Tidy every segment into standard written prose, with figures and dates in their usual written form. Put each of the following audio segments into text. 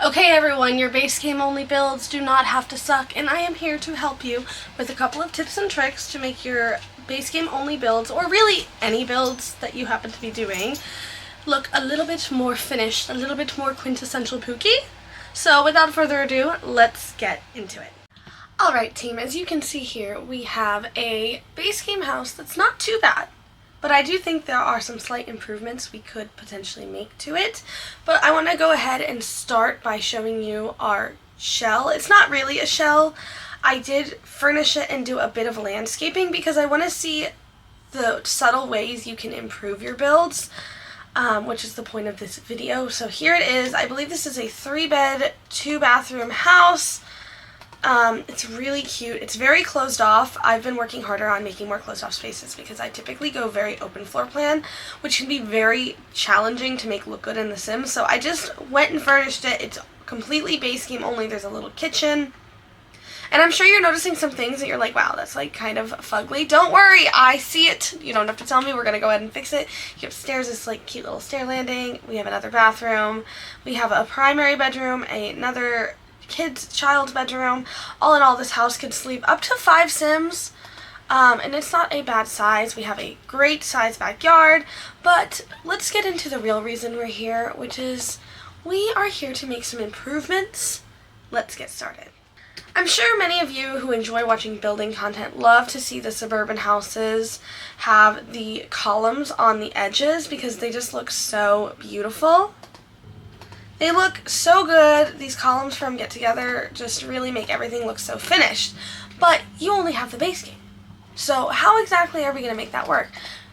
Okay everyone, your base game only builds do not have to suck, and I am here to help you with a couple of tips and tricks to make your base game only builds, or really any builds that you happen to be doing, look a little bit more finished, a little bit more quintessential Pookie. So without further ado, let's get into it. Alright team, as you can see here, we have a base game house that's not too bad. But I do think there are some slight improvements we could potentially make to it. But I want to go ahead and start by showing you our shell. It's not really a shell. I did furnish it and do a bit of landscaping because I want to see the subtle ways you can improve your builds, which is the point of this video. So here it is. I believe this is a 3-bed, 2-bathroom house. It's really cute. It's very closed off. I've been working harder on making more closed off spaces because I typically go very open floor plan, which can be very challenging to make look good in The Sims. So I just went and furnished it. It's completely base game only. There's a little kitchen. And I'm sure you're noticing some things that you're like, wow, that's like kind of fugly. Don't worry, I see it. You don't have to tell me. We're going to go ahead and fix it. Upstairs is like cute little stair landing. We have another bathroom. We have a primary bedroom, another child bedroom. All in all, this house could sleep up to 5 Sims, and it's not a bad size. We have a great size backyard, but let's get into the real reason we're here, which is we are here to make some improvements. Let's get started. I'm sure many of you who enjoy watching building content love to see the suburban houses have the columns on the edges because they just look so beautiful. They look so good. These columns from Get Together just really make everything look so finished. But you only have the base game. So how exactly are we going to make that work?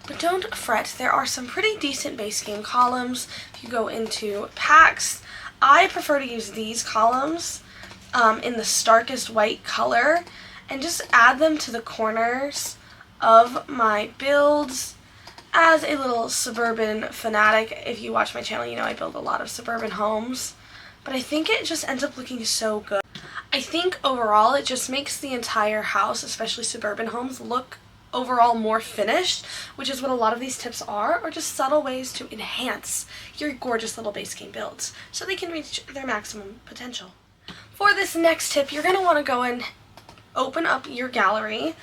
But don't fret, there are some pretty decent base game columns. If you go into packs, I prefer to use these columns in the starkest white color and just add them to the corners of my builds. As a little suburban fanatic, if you watch my channel, you know I build a lot of suburban homes, but I think it just ends up looking so good. I think overall it just makes the entire house, especially suburban homes, look overall more finished, which is what a lot of these tips are, or just subtle ways to enhance your gorgeous little base game builds so they can reach their maximum potential. For this next tip, you're going to want to go and open up your gallery.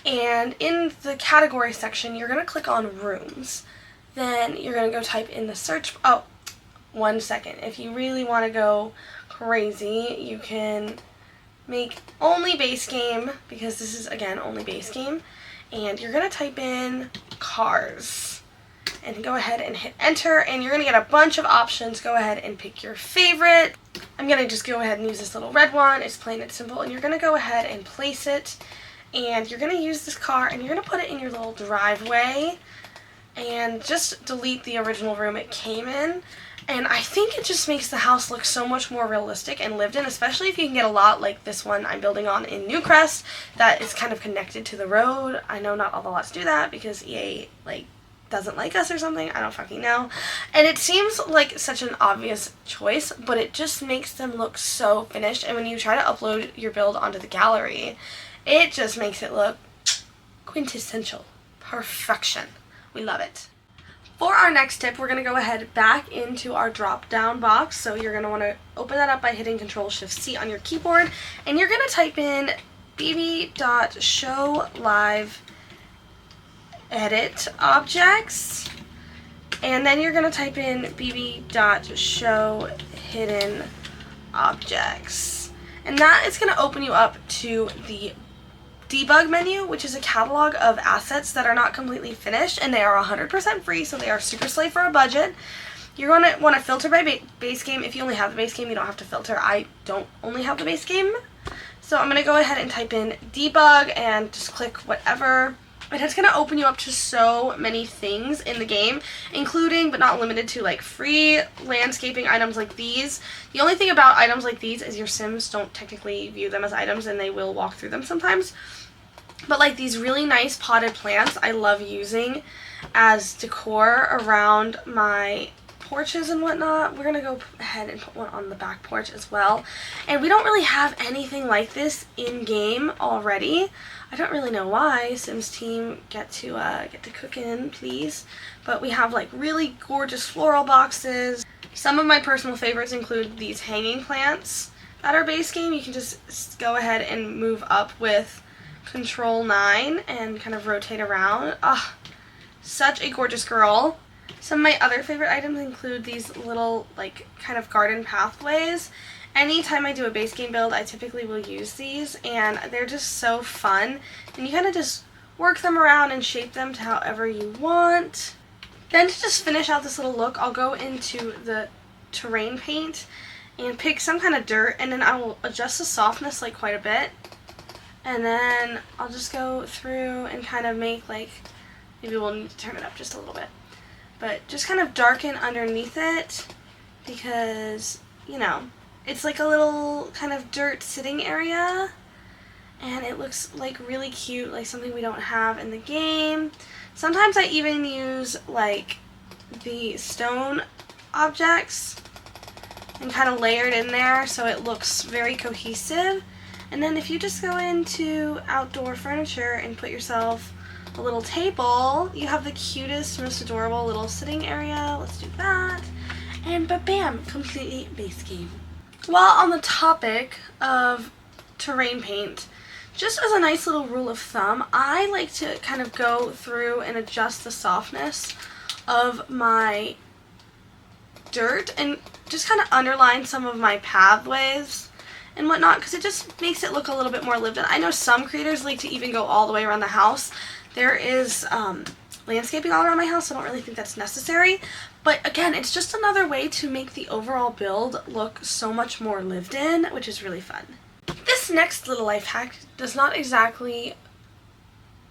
And in the category section, you're going to click on rooms. Then you're going to go type in the search. Oh, 1 second. If you really want to go crazy, you can make only base game, because this is, again, only base game. And you're going to type in cars. And go ahead and hit enter. And you're going to get a bunch of options. Go ahead and pick your favorite. I'm going to just go ahead and use this little red one. It's plain and simple. And you're going to go ahead and place it. And you're going to use this car and you're going to put it in your little driveway and just delete the original room it came in. And I think it just makes the house look so much more realistic and lived in, especially if you can get a lot like this one I'm building on in Newcrest that is kind of connected to the road. I know not all the lots do that because EA doesn't like us or something. I don't fucking know. And it seems like such an obvious choice, but it just makes them look so finished. And when you try to upload your build onto the gallery, it just makes it look quintessential. Perfection. We love it. For our next tip, we're going to go ahead back into our drop-down box. So you're going to want to open that up by hitting Ctrl-Shift-C on your keyboard. And you're going to type in bb.showliveeditobjects. And then you're going to type in bb.showhiddenobjects. And that is going to open you up to the debug menu, which is a catalog of assets that are not completely finished, and they are 100% free, so they are super slay for a budget. You're going to want to filter by base game. If you only have the base game, you don't have to filter. I don't only have the base game. So I'm going to go ahead and type in debug and just click whatever. And it's going to open you up to so many things in the game, including but not limited to like free landscaping items like these. The only thing about items like these is your Sims don't technically view them as items and they will walk through them sometimes. But like these really nice potted plants I love using as decor around my porches and whatnot. We're going to go ahead and put one on the back porch as well. And we don't really have anything like this in game already. I don't really know why. Sims team, get to cooking, please. But we have like really gorgeous floral boxes, Some of my personal favorites include these hanging plants that are base game. You can just go ahead and move up with Control 9 and kind of rotate around. Ah, such a gorgeous girl. Some of my other favorite items include these little like kind of garden pathways. Anytime I do a base game build, I typically will use these, and they're just so fun. And you kind of just work them around and shape them to however you want. Then to just finish out this little look, I'll go into the terrain paint and pick some kind of dirt, and then I will adjust the softness like quite a bit. And then I'll just go through and kind of make like, maybe we'll need to turn it up just a little bit, but just kind of darken underneath it because, you know, it's like a little kind of dirt sitting area, and it looks like really cute, like something we don't have in the game. Sometimes I even use like the stone objects and kind of layer it in there so it looks very cohesive. And then if you just go into outdoor furniture and put yourself a little table, you have the cutest, most adorable little sitting area. Let's do that. And bam, completely base game. While on the topic of terrain paint, just as a nice little rule of thumb, I like to kind of go through and adjust the softness of my dirt and just kind of underline some of my pathways and whatnot, because it just makes it look a little bit more lived in. I know some creators like to even go all the way around the house. There is landscaping all around my house, so I don't really think that's necessary. But again, it's just another way to make the overall build look so much more lived in, which is really fun. This next little life hack does not exactly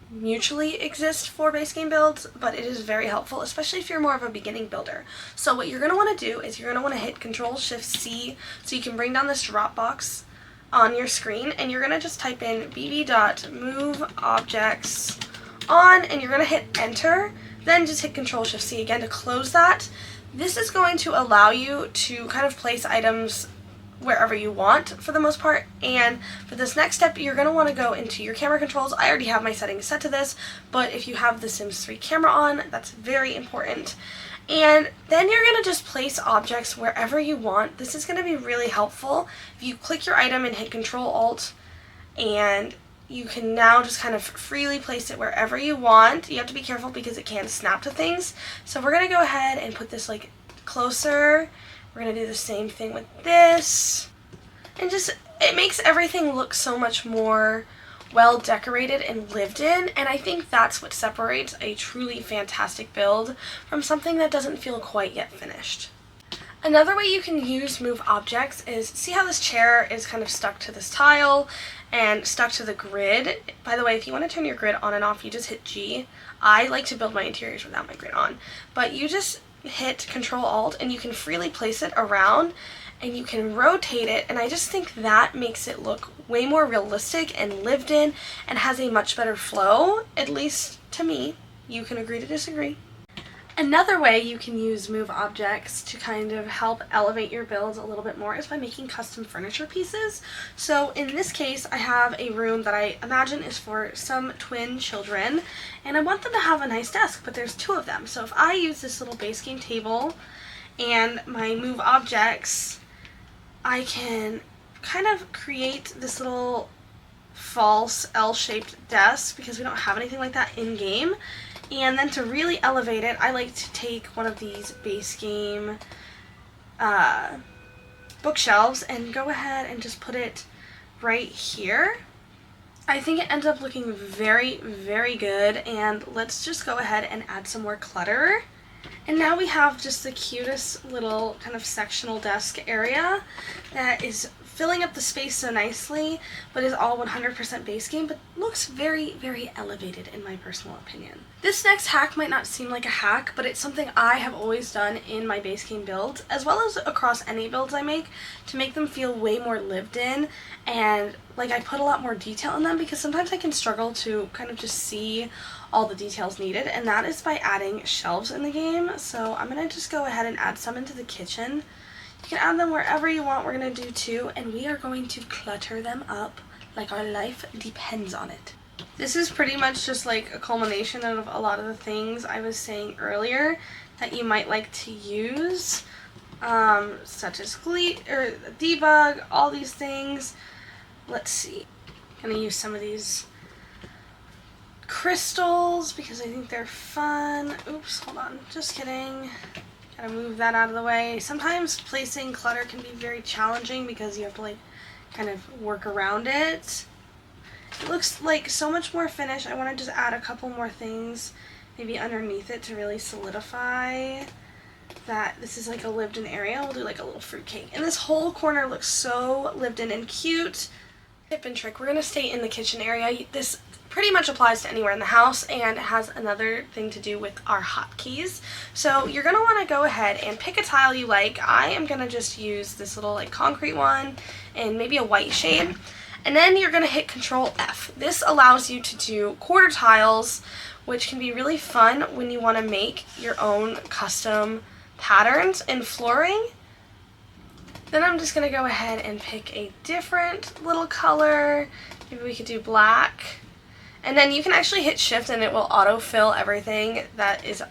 mutually exist for base game builds, but it is very helpful, especially if you're more of a beginning builder. So what you're going to want to do is you're going to want to hit Ctrl-Shift-C so you can bring down this drop box on your screen, and you're going to just type in bb.moveobjects on, and you're going to hit enter. Then just hit Ctrl-Shift-C again to close that. This is going to allow you to kind of place items wherever you want for the most part. And for this next step, you're going to want to go into your camera controls. I already have my settings set to this, but if you have the Sims 3 camera on, that's very important. And then you're going to just place objects wherever you want. This is going to be really helpful. If you click your item and hit Ctrl-Alt, and you can now just kind of freely place it wherever you want. You have to be careful because it can snap to things. So we're going to go ahead and put this like closer. We're going to do the same thing with this. And just, it makes everything look so much more well decorated and lived in. And I think that's what separates a truly fantastic build from something that doesn't feel quite yet finished. Another way you can use move objects is, see how this chair is kind of stuck to this tile and stuck to the grid? By the way, if you want to turn your grid on and off, you just hit G. I like to build my interiors without my grid on, but you just hit Ctrl-Alt and you can freely place it around and you can rotate it, and I just think that makes it look way more realistic and lived in and has a much better flow, at least to me. You can agree to disagree. Another way you can use move objects to kind of help elevate your builds a little bit more is by making custom furniture pieces. So in this case, I have a room that I imagine is for some twin children, and I want them to have a nice desk, but there's two of them. So if I use this little base game table and my move objects, I can kind of create this little false L-shaped desk because we don't have anything like that in game. And then to really elevate it, I like to take one of these base game bookshelves and go ahead and just put it right here. I think it ends up looking very, very good, and let's just go ahead and add some more clutter. And now we have just the cutest little kind of sectional desk area that is filling up the space so nicely, but is all 100% base game, but looks very, very elevated in my personal opinion. This next hack might not seem like a hack, but it's something I have always done in my base game builds, as well as across any builds I make, to make them feel way more lived in, and like I put a lot more detail in them because sometimes I can struggle to kind of just see all the details needed, and that is by adding shelves in the game. So I'm going to just go ahead and add some into the kitchen. You can add them wherever you want. We're going to do two, and we are going to clutter them up like our life depends on it. This is pretty much just like a culmination of a lot of the things I was saying earlier that you might like to use. such as debug, all these things. Let's see. I'm gonna use some of these crystals because I think they're fun. Oops, hold on. Just kidding. Gotta move that out of the way. Sometimes placing clutter can be very challenging because you have to like kind of work around it. It looks like so much more finished. I want to just add a couple more things maybe underneath it to really solidify that this is like a lived in area. We'll do like a little fruit cake. And this whole corner looks so lived in and cute. Tip and trick, we're going to stay in the kitchen area. This pretty much applies to anywhere in the house and has another thing to do with our hotkeys. So you're going to want to go ahead and pick a tile you like. I am going to just use this little like concrete one and maybe a white shade. And then you're going to hit Ctrl F. This allows you to do quarter tiles, which can be really fun when you want to make your own custom patterns and flooring. Then I'm just going to go ahead and pick a different little color. Maybe we could do black. And then you can actually hit shift and it will autofill everything that is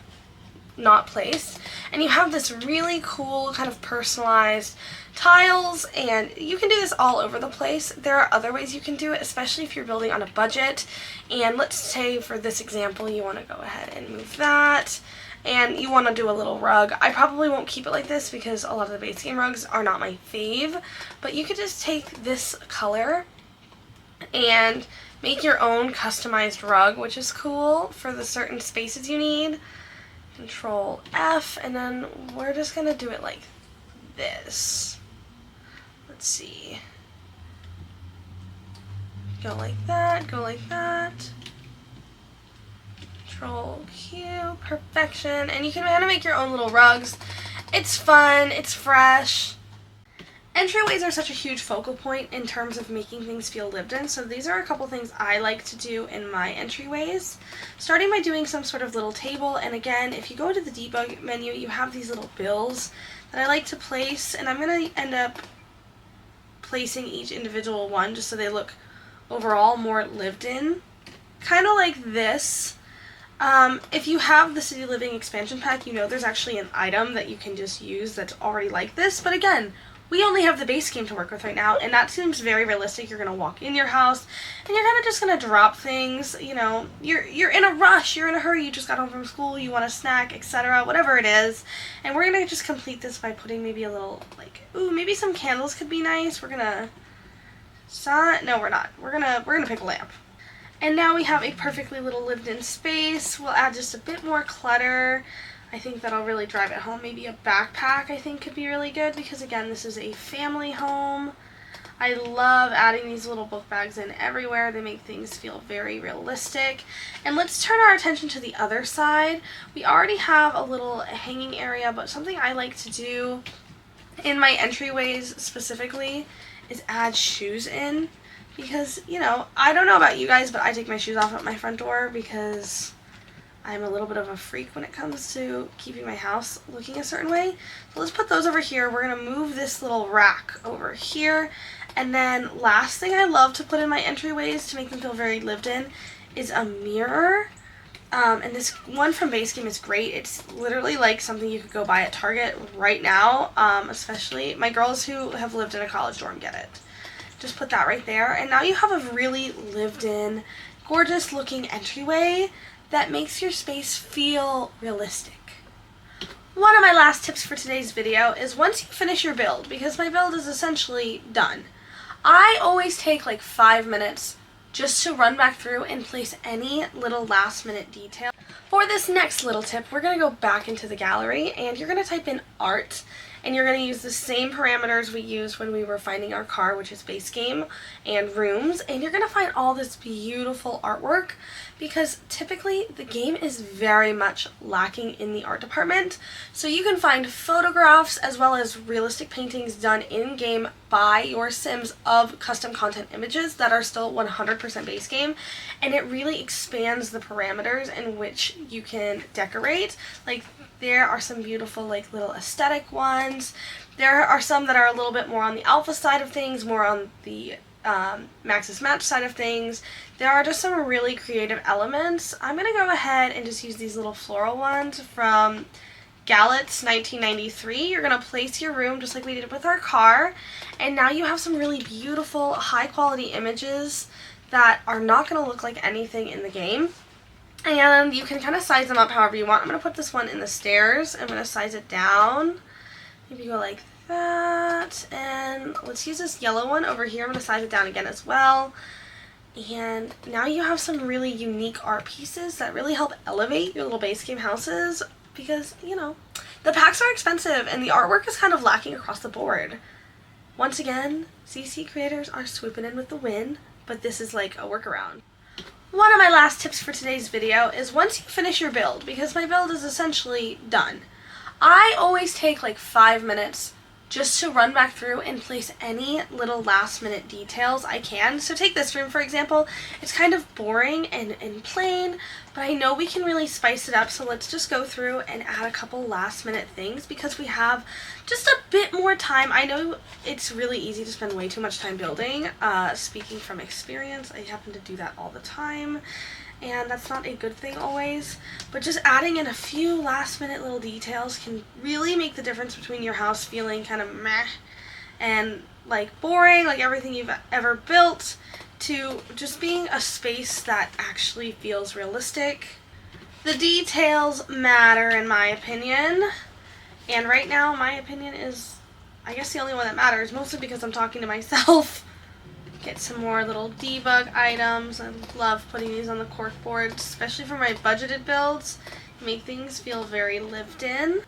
not placed. And you have this really cool kind of personalized tiles, and you can do this all over the place. There are other ways you can do it, especially if you're building on a budget. And let's say for this example you want to go ahead and move that. And you want to do a little rug. I probably won't keep it like this because a lot of the base game rugs are not my fave, but you could just take this color and make your own customized rug, which is cool for the certain spaces you need. Control F, and then we're just going to do it like this. Let's see. Go like that, go like that. Control Q, perfection. And you can kind of make your own little rugs. It's fun, it's fresh. Entryways are such a huge focal point in terms of making things feel lived in, so these are a couple things I like to do in my entryways. Starting by doing some sort of little table, and again, if you go to the debug menu, you have these little bills that I like to place, and I'm going to end up placing each individual one just so they look overall more lived in. Kind of like this. If you have the City Living expansion pack, you know there's actually an item that you can just use that's already like this, but again, we only have the base game to work with right now, and that seems very realistic. You're going to walk in your house, and you're kind of just going to drop things, you know, you're in a rush, you're in a hurry, you just got home from school, you want a snack, etc., whatever it is, and we're going to just complete this by putting maybe a little, like, ooh, maybe some candles could be nice. We're going to, no, we're not. We're going to pick a lamp. And now we have a perfectly little lived-in space. We'll add just a bit more clutter. I think that'll really drive it home. Maybe a backpack I think could be really good because again, this is a family home. I love adding these little book bags in everywhere. They make things feel very realistic. And let's turn our attention to the other side. We already have a little hanging area, but something I like to do in my entryways specifically is add shoes in because, you know, I don't know about you guys, but I take my shoes off at my front door because I'm a little bit of a freak when it comes to keeping my house looking a certain way. So let's put those over here. We're going to move this little rack over here. And then last thing I love to put in my entryways to make them feel very lived in is a mirror. And this one from Base Game is great. It's literally like something you could go buy at Target right now. Especially my girls who have lived in a college dorm get it. Just put that right there. And now you have a really lived in, gorgeous looking entryway that makes your space feel realistic. One of my last tips for today's video is once you finish your build, because my build is essentially done, I always take like 5 minutes just to run back through and place any little last minute detail. For this next little tip, we're going to go back into the gallery and you're going to type in art. And you're going to use the same parameters we used when we were finding our car, which is base game and rooms. And you're going to find all this beautiful artwork because typically the game is very much lacking in the art department. So you can find photographs as well as realistic paintings done in-game by your Sims of custom content images that are still 100% base game. And it really expands the parameters in which you can decorate. Like, there are some beautiful like little aesthetic ones. There are some that are a little bit more on the alpha side of things, more on the Maxis Match side of things. There are just some really creative elements. I'm going to go ahead and just use these little floral ones from Gallett's 1993. You're going to place your room just like we did with our car. And now you have some really beautiful, high-quality images that are not going to look like anything in the game. And you can kind of size them up however you want. I'm going to put this one in the stairs. I'm going to size it down. Maybe go like that. And let's use this yellow one over here. I'm going to size it down again as well. And now you have some really unique art pieces that really help elevate your little base game houses because, you know, the packs are expensive and the artwork is kind of lacking across the board. Once again, CC creators are swooping in with the win, but this is like a workaround. One of my last tips for today's video is once you finish your build, because my build is essentially done, I always take like 5 minutes just to run back through and place any little last minute details I can. So take this room for example. It's kind of boring and plain, but I know we can really spice it up, so let's just go through and add a couple last minute things because we have just a bit more time. I know it's really easy to spend way too much time building. Speaking from experience, I happen to do that all the time. And that's not a good thing always, but just adding in a few last minute little details can really make the difference between your house feeling kind of meh and like boring, like everything you've ever built, to just being a space that actually feels realistic. The details matter in my opinion, and right now my opinion is, I guess, the only one that matters, mostly because I'm talking to myself. Get some more little debug items. I love putting these on the cork board, especially for my budgeted builds. Make things feel very lived in.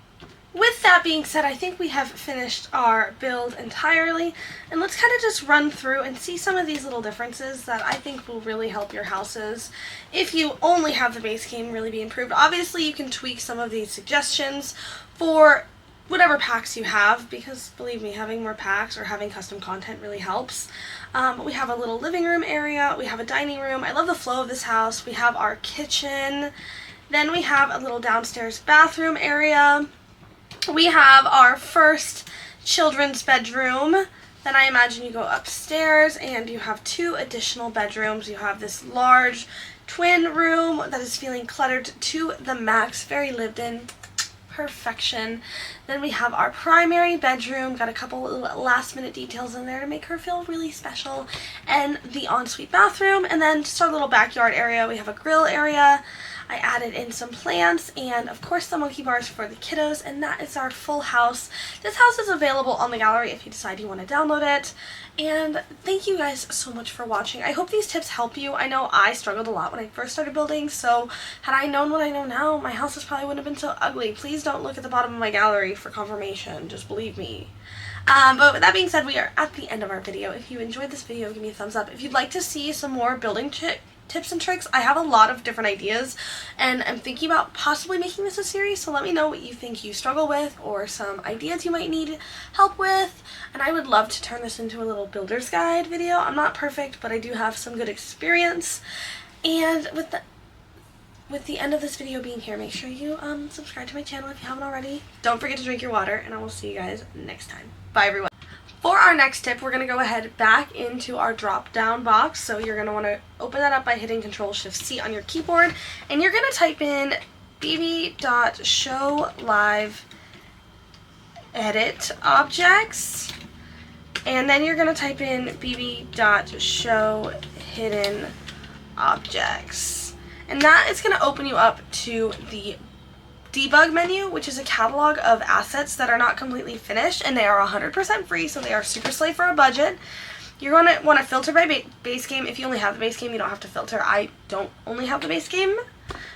With that being said, I think we have finished our build entirely, and let's kind of just run through and see some of these little differences that I think will really help your houses if you only have the base game really be improved. Obviously you can tweak some of these suggestions for whatever packs you have, because believe me, having more packs or having custom content really helps. But we have a little living room area, we have a dining room. I love the flow of this house. We have our kitchen, then we have a little downstairs bathroom area. We have our first children's bedroom. Then I imagine you go upstairs and you have 2 additional bedrooms. You have this large twin room that is feeling cluttered to the max, very lived in. Perfection. Then we have our primary bedroom, got a couple last minute details in there to make her feel really special, and the ensuite bathroom, and then just our little backyard area. We have a grill area. I added in some plants and of course the monkey bars for the kiddos, and that is our full house. This house is available on the gallery if you decide you want to download it. And thank you guys so much for watching. I hope these tips help you. I know I struggled a lot when I first started building, so had I known what I know now, my houses probably wouldn't have been so ugly. Please don't look at the bottom of my gallery for confirmation, just believe me. But with that being said, we are at the end of our video. If you enjoyed this video, give me a thumbs up. If you'd like to see some more building tips and tricks, I have a lot of different ideas and I'm thinking about possibly making this a series, so let me know what you think you struggle with or some ideas you might need help with, and I would love to turn this into a little builder's guide video. I'm not perfect, but I do have some good experience. And with the end of this video being here, make sure you subscribe to my channel if you haven't already. Don't forget to drink your water, and I will see you guys next time. Bye everyone. For our next tip, we're going to go ahead back into our drop down box. So you're going to want to open that up by hitting Ctrl-Shift-C on your keyboard, and you're going to type in bb.showliveeditobjects, and then you're going to type in bb.showhiddenobjects, and that is going to open you up to the debug menu, which is a catalog of assets that are not completely finished, and they are 100% free, so they are super slay for a budget. You're going to want to filter by base game. If you only have the base game, you don't have to filter. I don't only have the base game,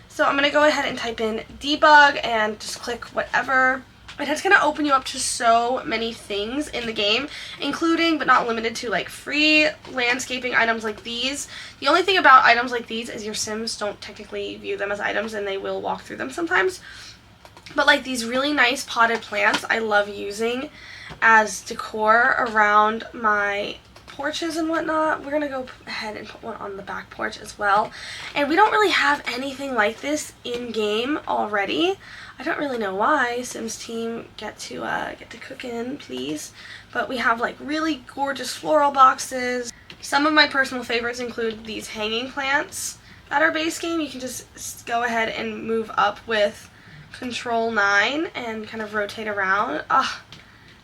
so I'm going to go ahead and type in debug and just click whatever, and it's going to open you up to so many things in the game, including but not limited to like free landscaping items like these. The only thing about items like these is your Sims don't technically view them as items, and they will walk through them sometimes. But like these really nice potted plants I love using as decor around my porches and whatnot. We're going to go ahead and put one on the back porch as well. And we don't really have anything like this in game already. I don't really know why. Sims team, get to cook in, please. But we have like really gorgeous floral boxes. Some of my personal favorites include these hanging plants that are base game. You can just go ahead and move up with Ctrl 9 and kind of rotate around. Ah,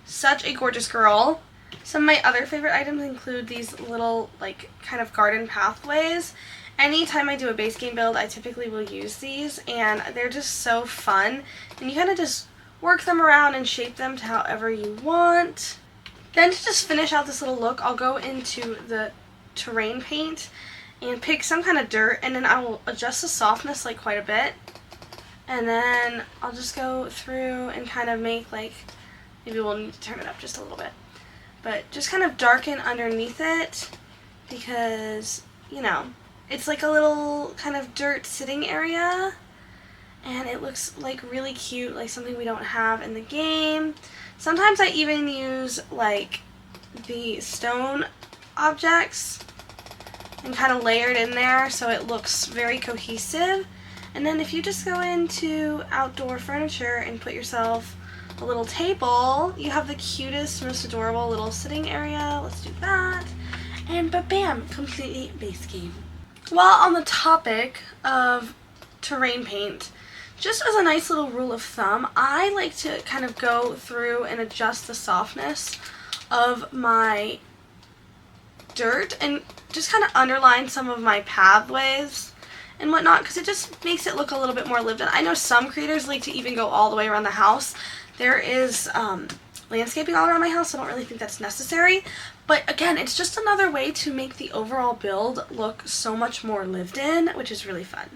such a gorgeous girl. Some of my other favorite items include these little like kind of garden pathways. Anytime I do a base game build, I typically will use these, and they're just so fun. And you kind of just work them around and shape them to however you want. Then to just finish out this little look, I'll go into the terrain paint and pick some kind of dirt, and then I will adjust the softness like quite a bit. And then I'll just go through and kind of make like, maybe we'll need to turn it up just a little bit, but just kind of darken underneath it because, you know, it's like a little kind of dirt sitting area, and it looks like really cute, like something we don't have in the game. Sometimes I even use like the stone objects and kind of layer it in there so it looks very cohesive. And then if you just go into outdoor furniture and put yourself a little table, you have the cutest, most adorable little sitting area. Let's do that. And ba-bam, completely base game. While on the topic of terrain paint, just as a nice little rule of thumb, I like to kind of go through and adjust the softness of my dirt and just kind of underline some of my pathways and whatnot, because it just makes it look a little bit more lived in. I know some creators like to even go all the way around the house. There is landscaping all around my house, so I don't really think that's necessary. But again, it's just another way to make the overall build look so much more lived in, which is really fun.